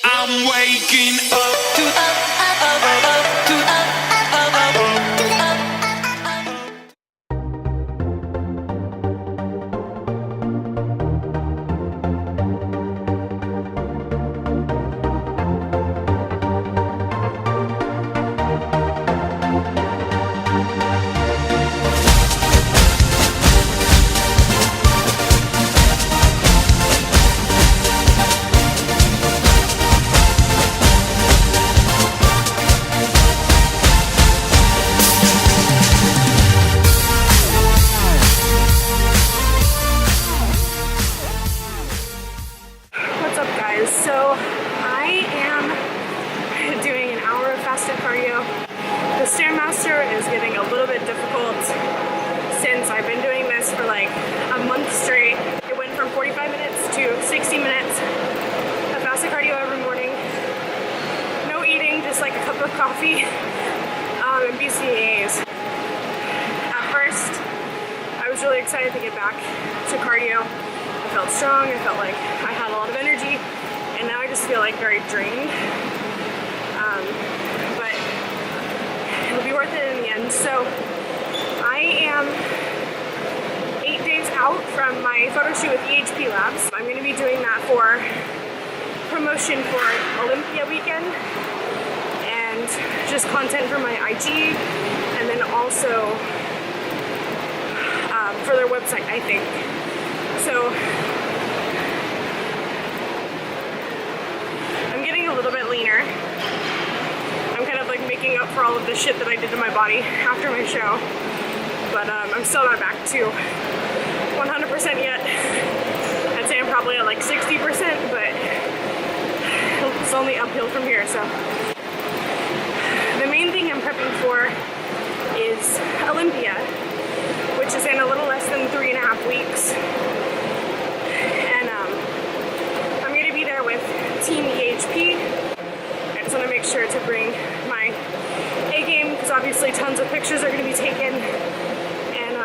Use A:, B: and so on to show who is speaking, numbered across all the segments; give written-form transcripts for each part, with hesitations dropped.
A: I'm waking up to
B: So I am doing an hour of fasted cardio. The Stairmaster is getting a little bit difficult since I've been doing this for like a month straight. It went from 45 minutes to 60 minutes of fasted cardio every morning. No eating, just like a cup of coffee and BCAAs. At first, I was really excited to get back to cardio. I felt strong, I felt like I had a lot of energy. And now I just feel like very drained, but it'll be worth it in the end. So I am 8 days out from my photo shoot with EHP Labs. I'm going to be doing that for promotion for Olympia weekend and just content for my IG, and then also for their website, I think. So a little bit leaner. I'm kind of like making up for all of the shit that I did to my body after my show, but I'm still not back to 100% yet. I'd say I'm probably at like 60%, but it's only uphill from here. So the main thing I'm prepping for is Olympia, which is in a little less than 3.5 weeks. With Team EHP. I just want to make sure to bring my A game because obviously tons of pictures are going to be taken, and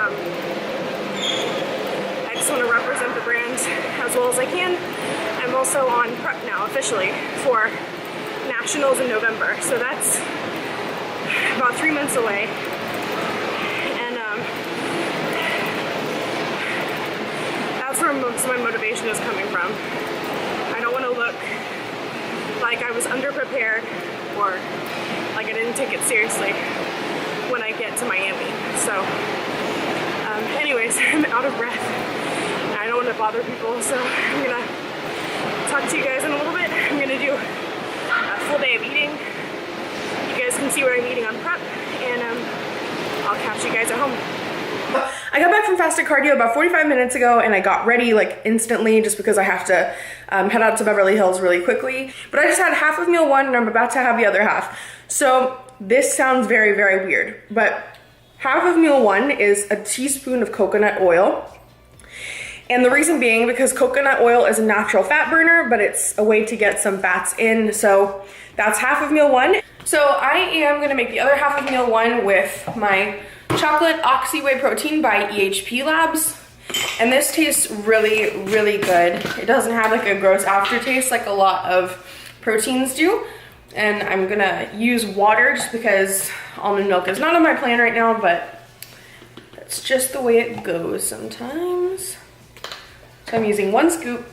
B: I just want to represent the brand as well as I can. I'm also on prep now officially for Nationals in November, so that's about 3 months away, and that's where most of my motivation is coming from. I don't want to look like I was underprepared or like I didn't take it seriously when I get to Miami. So anyways, I'm out of breath. I don't want to bother people, so I'm going to talk to you guys in a little bit. I'm going to do a full day of eating. You guys can see what I'm eating on prep, and I'll catch you guys at home. I got back from fasted cardio about 45 minutes ago, and I got ready like instantly just because I have to head out to Beverly Hills really quickly. But I just had half of meal one and I'm about to have the other half. So this sounds very, very weird, but half of meal one is a teaspoon of coconut oil. And the reason being because coconut oil is a natural fat burner, but it's a way to get some fats in. So that's half of meal one. So I am gonna make the other half of meal one with my chocolate oxy whey protein by EHP Labs, and this tastes really, really good. It doesn't have like a gross aftertaste like a lot of proteins do, and I'm gonna use water just because almond milk is not on my plan right now, but that's just the way it goes sometimes. So I'm using 1 scoop.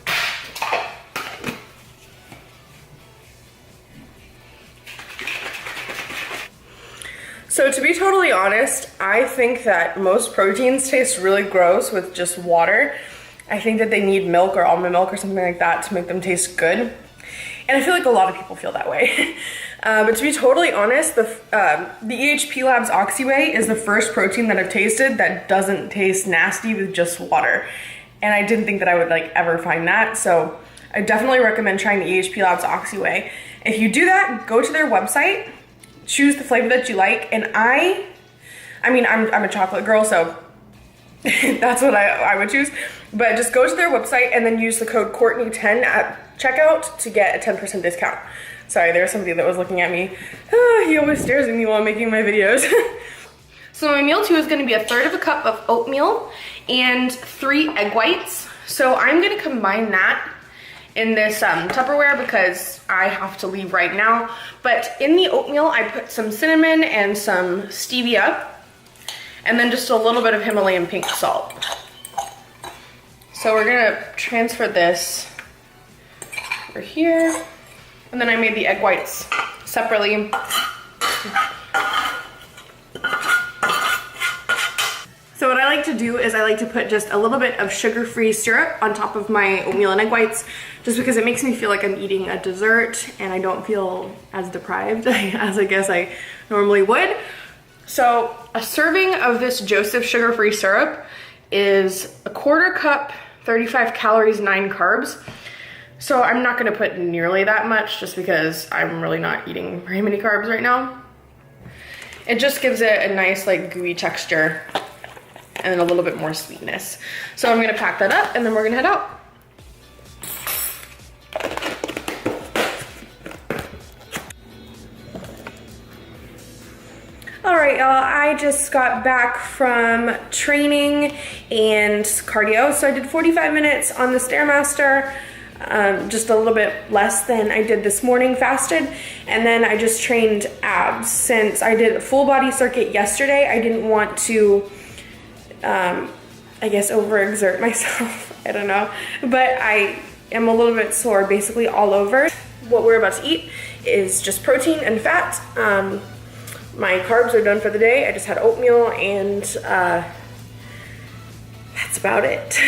B: So to be totally honest, I think that most proteins taste really gross with just water. I think that they need milk or almond milk or something like that to make them taste good. And I feel like a lot of people feel that way. But to be totally honest, the EHP Labs Oxy Whey is the first protein that I've tasted that doesn't taste nasty with just water. And I didn't think that I would like ever find that. So I definitely recommend trying the EHP Labs Oxy Whey. If you do that, go to their website, choose the flavor that you like, and I mean, I'm a chocolate girl, so that's what I would choose. But just go to their website and then use the code Courtney10 at checkout to get a 10% discount. Sorry, there was somebody that was looking at me. He always stares at me while I'm making my videos. So my meal 2 is gonna be 1/3 cup of oatmeal and 3 egg whites. So I'm gonna combine that in this Tupperware because I have to leave right now. But in the oatmeal, I put some cinnamon and some stevia, and then just a little bit of Himalayan pink salt. So we're gonna transfer this over here. And then I made the egg whites separately. So what I like to do is I like to put just a little bit of sugar-free syrup on top of my oatmeal and egg whites, just because it makes me feel like I'm eating a dessert and I don't feel as deprived as I guess I normally would. So a serving of this Joseph sugar-free syrup is 1/4 cup, 35 calories, 9 carbs. So I'm not gonna put nearly that much just because I'm really not eating very many carbs right now. It just gives it a nice like gooey texture and a little bit more sweetness. So I'm gonna pack that up and then we're gonna head out. All right, y'all, I just got back from training and cardio. So I did 45 minutes on the Stairmaster, just a little bit less than I did this morning fasted. And then I just trained abs. Since I did a full body circuit yesterday, I didn't want to I guess overexert myself. I don't know, but I am a little bit sore basically all over. What we're about to eat is just protein and fat. My carbs are done for the day. I just had oatmeal and that's about it.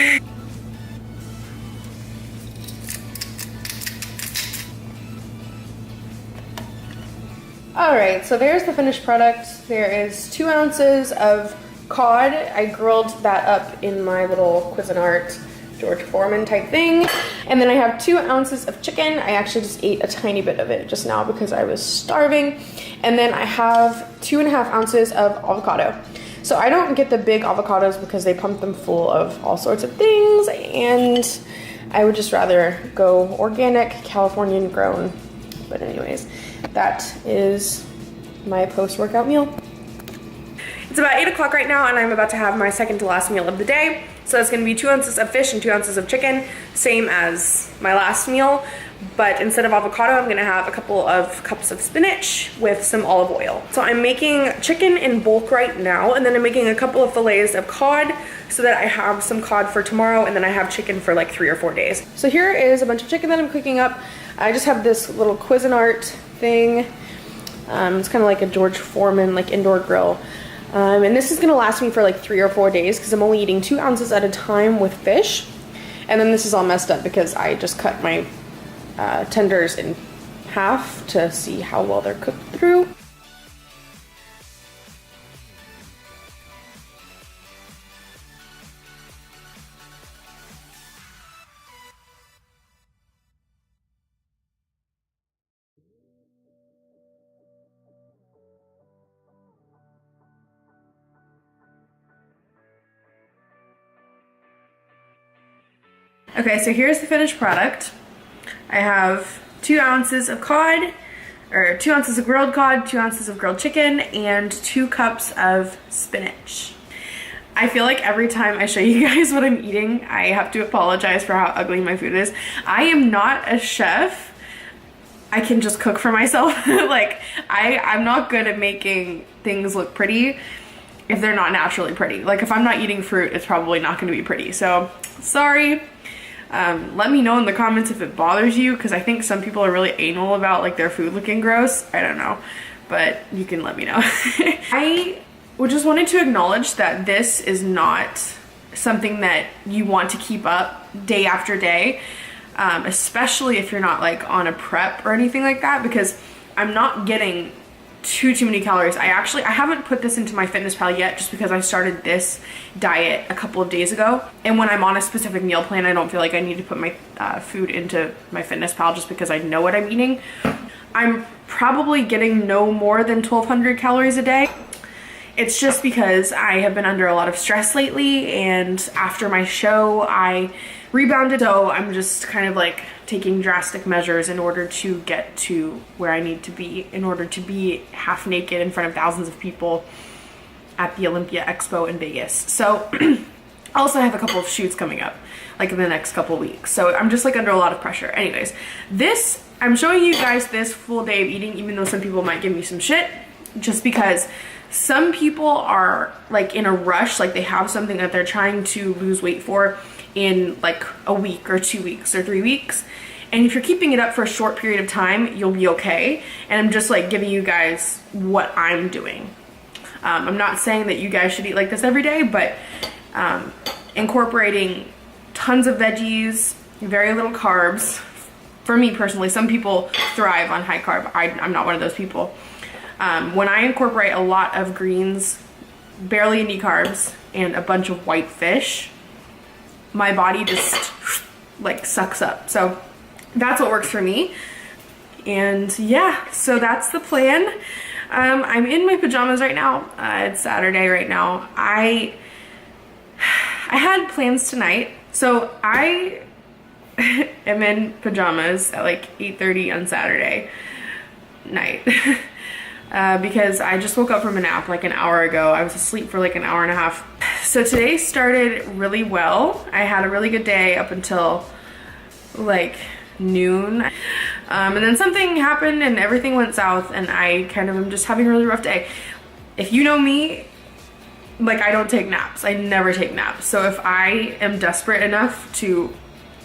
B: All right, so there's the finished product. There is 2 ounces of cod. I grilled that up in my little Cuisinart George Foreman type thing. And then I have 2 ounces of chicken. I actually just ate a tiny bit of it just now because I was starving. And then I have 2.5 ounces of avocado. So I don't get the big avocados because they pump them full of all sorts of things, and I would just rather go organic, Californian grown. But anyways, that is my post-workout meal. It's about 8 o'clock right now and I'm about to have my second to last meal of the day. So it's gonna be 2 ounces of fish and 2 ounces of chicken, same as my last meal. But instead of avocado, I'm gonna have a couple of cups of spinach with some olive oil. So I'm making chicken in bulk right now, and then I'm making a couple of fillets of cod so that I have some cod for tomorrow, and then I have chicken for like 3 or 4 days. So here is a bunch of chicken that I'm cooking up. I just have this little Cuisinart thing. It's kind of like a George Foreman like indoor grill. And this is gonna last me for like 3 or 4 days because I'm only eating 2 ounces at a time with fish. And then this is all messed up because I just cut my tenders in half to see how well they're cooked through. Okay, so here's the finished product. I have 2 ounces of cod, or 2 ounces of grilled cod, 2 ounces of grilled chicken, and 2 cups of spinach. I feel like every time I show you guys what I'm eating, I have to apologize for how ugly my food is. I am not a chef. I can just cook for myself. Like, I'm not good at making things look pretty if they're not naturally pretty. Like, if I'm not eating fruit, it's probably not gonna be pretty. So, sorry. Let me know in the comments if it bothers you, because I think some people are really anal about like their food looking gross. I don't know, but you can let me know. I just wanted to acknowledge that this is not something that you want to keep up day after day, especially if you're not like on a prep or anything like that, because I'm not getting too many calories. I haven't put this into my fitness pal yet just because I started this diet a couple of days ago, and when I'm on a specific meal plan, I don't feel like I need to put my food into my fitness pal just because I know what I'm eating. I'm probably getting no more than 1,200 calories a day. It's just because I have been under a lot of stress lately, and after my show I rebounded, so I'm just kind of like taking drastic measures in order to get to where I need to be in order to be half naked in front of thousands of people at the Olympia Expo in Vegas. So Also, I have a couple of shoots coming up, like in the next couple weeks. So I'm just like under a lot of pressure. Anyways, I'm showing you guys this full day of eating, even though some people might give me some shit, just because some people are like in a rush, like they have something that they're trying to lose weight for in like a week or 2 weeks or 3 weeks. And if you're keeping it up for a short period of time, you'll be okay. And I'm just like giving you guys what I'm doing. I'm not saying that you guys should eat like this every day, but incorporating tons of veggies, very little carbs. For me personally, some people thrive on high carb. I'm not one of those people. When I incorporate a lot of greens, barely any carbs, and a bunch of white fish, my body just like sucks up. So that's what works for me. And yeah, so that's the plan. I'm in my pajamas right now. It's Saturday right now. I had plans tonight. So I am in pajamas at like 8:30 on Saturday night. Because I just woke up from a nap like an hour ago. I was asleep for like an hour and a half. So today started really well. I had a really good day up until like noon. And then something happened and everything went south, and I kind of am just having a really rough day. If you know me, like I don't take naps. I never take naps. So if I am desperate enough to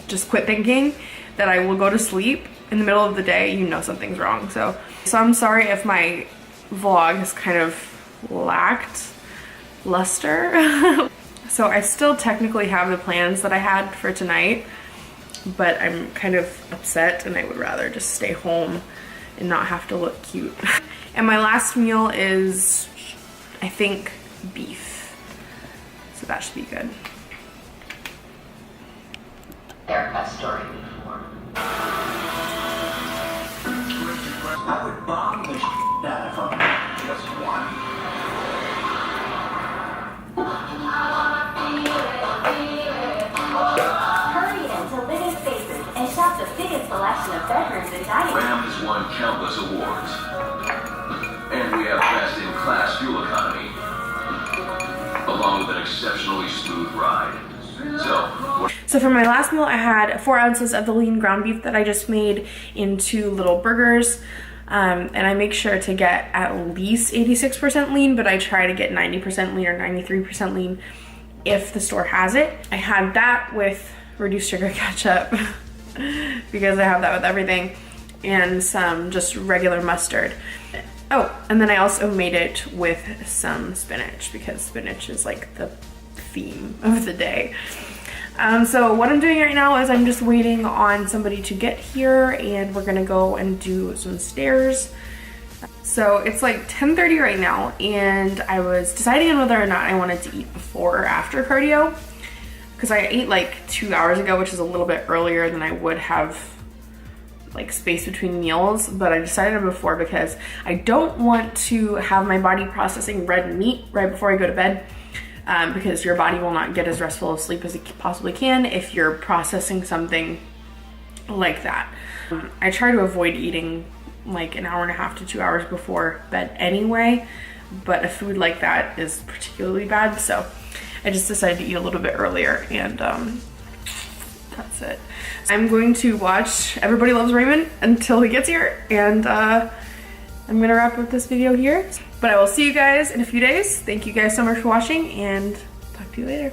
B: just quit thinking that I will go to sleep in the middle of the day, you know something's wrong. So I'm sorry if my vlog has kind of lacked luster. So I still technically have the plans that I had for tonight, but I'm kind of upset and I would rather just stay home and not have to look cute. And my last meal is, I think, beef. So that should be good.
C: Haircut story before. I would bomb the shit out of him. Just one.
D: Hurry into Living Spaces and shop the biggest selection of bedrooms and dining rooms.
E: Ram has won countless awards. And we have best in class fuel economy, along with an exceptionally smooth ride.
B: So for my last meal, I had 4 ounces of the lean ground beef that I just made into little burgers. And I make sure to get at least 86% lean, but I try to get 90% lean or 93% lean if the store has it. I had that with reduced sugar ketchup because I have that with everything, and some just regular mustard. Oh, and then I also made it with some spinach because spinach is like the theme of the day. So what I'm doing right now is I'm just waiting on somebody to get here, and we're gonna go and do some stairs. So it's like 10:30 right now, and I was deciding on whether or not I wanted to eat before or after cardio, because I ate like 2 hours ago, which is a little bit earlier than I would have like space between meals, but I decided on before because I don't want to have my body processing red meat right before I go to bed. Because your body will not get as restful of sleep as it possibly can if you're processing something like that. I try to avoid eating like an hour and a half to 2 hours before bed anyway, but a food like that is particularly bad, so I just decided to eat a little bit earlier, and that's it. I'm going to watch Everybody Loves Raymond until he gets here, and I'm gonna wrap up this video here. But I will see you guys in a few days. Thank you guys so much for watching, and talk to you later.